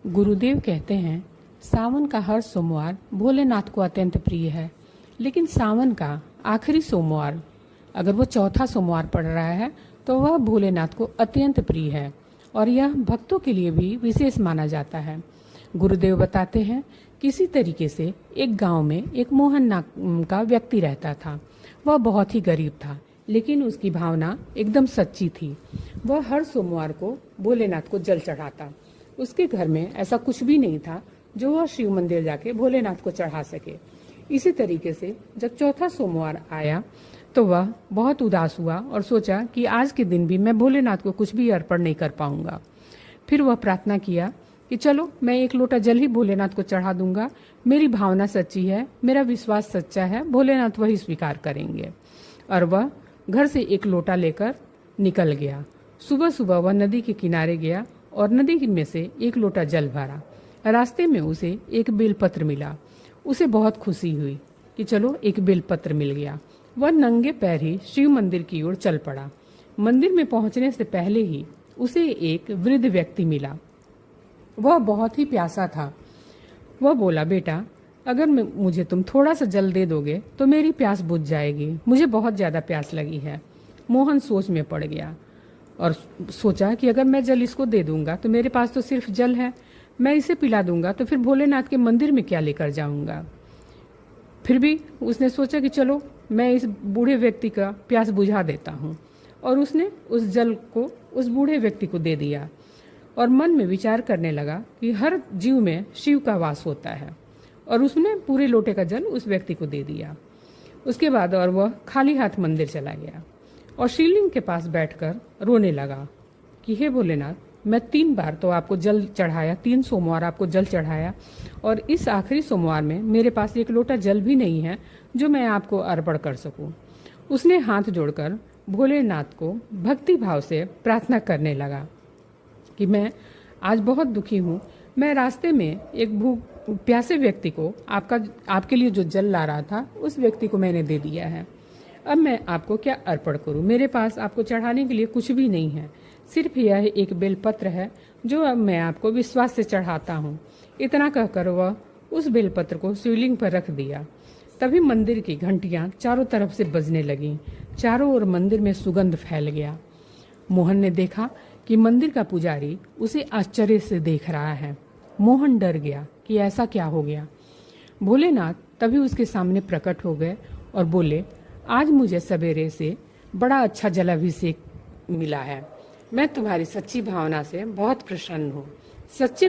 गुरुदेव कहते हैं, सावन का हर सोमवार भोलेनाथ को अत्यंत प्रिय है। लेकिन सावन का आखिरी सोमवार, अगर वो चौथा सोमवार पड़ रहा है, तो वह भोलेनाथ को अत्यंत प्रिय है और यह भक्तों के लिए भी विशेष माना जाता है। गुरुदेव बताते हैं, किसी तरीके से एक गांव में एक मोहन नाम का व्यक्ति रहता था। वह बहुत ही गरीब था, लेकिन उसकी भावना एकदम सच्ची थी। वह हर सोमवार को भोलेनाथ को जल चढ़ाता। उसके घर में ऐसा कुछ भी नहीं था जो वह शिव मंदिर जाके भोलेनाथ को चढ़ा सके। इसी तरीके से जब चौथा सोमवार आया तो वह बहुत उदास हुआ और सोचा कि आज के दिन भी मैं भोलेनाथ को कुछ भी अर्पण नहीं कर पाऊंगा। फिर वह प्रार्थना किया कि चलो मैं एक लोटा जल ही भोलेनाथ को चढ़ा दूंगा। मेरी भावना सच्ची है, मेरा विश्वास सच्चा है, भोलेनाथ वही स्वीकार करेंगे। और वह घर से एक लोटा लेकर निकल गया। सुबह सुबह वह नदी के किनारे गया और नदी में से एक लोटा जल भरा। रास्ते में उसे एक बेलपत्र मिला। उसे बहुत खुशी हुई कि चलो एक बेलपत्र मिल गया। वह नंगे पैर ही शिव मंदिर की ओर चल पड़ा। मंदिर में पहुंचने से पहले ही उसे एक वृद्ध व्यक्ति मिला। वह बहुत ही प्यासा था। वह बोला, बेटा, अगर मुझे तुम थोड़ा सा जल दे दोगे तो मेरी प्यास बुझ जाएगी। मुझे बहुत ज्यादा प्यास लगी है। मोहन सोच में पड़ गया और सोचा कि अगर मैं जल इसको दे दूंगा तो मेरे पास तो सिर्फ जल है, मैं इसे पिला दूंगा तो फिर भोलेनाथ के मंदिर में क्या लेकर जाऊंगा। फिर भी उसने सोचा कि चलो मैं इस बूढ़े व्यक्ति का प्यास बुझा देता हूँ। और उसने उस जल को उस बूढ़े व्यक्ति को दे दिया और मन में विचार करने लगा कि हर जीव में शिव का वास होता है। और उसने पूरे लोटे का जल उस व्यक्ति को दे दिया। उसके बाद और वह खाली हाथ मंदिर चला गया और शिवलिंग के पास बैठकर रोने लगा कि हे भोलेनाथ, मैं 3 बार तो आपको जल चढ़ाया, 3 सोमवार आपको जल चढ़ाया और इस आखिरी सोमवार में मेरे पास एक लोटा जल भी नहीं है जो मैं आपको अर्पण कर सकूं। उसने हाथ जोड़कर भोलेनाथ को भक्ति भाव से प्रार्थना करने लगा कि मैं आज बहुत दुखी हूँ। मैं रास्ते में एक प्यासे व्यक्ति को आपके लिए जो जल ला रहा था उस व्यक्ति को मैंने दे दिया है। अब मैं आपको क्या अर्पण करूं? मेरे पास आपको चढ़ाने के लिए कुछ भी नहीं है, सिर्फ यह एक बेलपत्र है जो अब मैं आपको विश्वास से चढ़ाता हूं। इतना कहकर वह उस बेलपत्र को शिवलिंग पर रख दिया। तभी मंदिर की घंटियां चारों तरफ से बजने लगीं। चारों ओर मंदिर में सुगंध फैल गया। मोहन ने देखा कि मंदिर का पुजारी उसे आश्चर्य से देख रहा है। मोहन डर गया कि ऐसा क्या हो गया। भोलेनाथ तभी उसके सामने प्रकट हो गए और बोले, आज मुझे सवेरे से बड़ा अच्छा जलाभिषेक मिला है। मैं तुम्हारी सच्ची भावना से बहुत प्रसन्न हूँ। सच्चे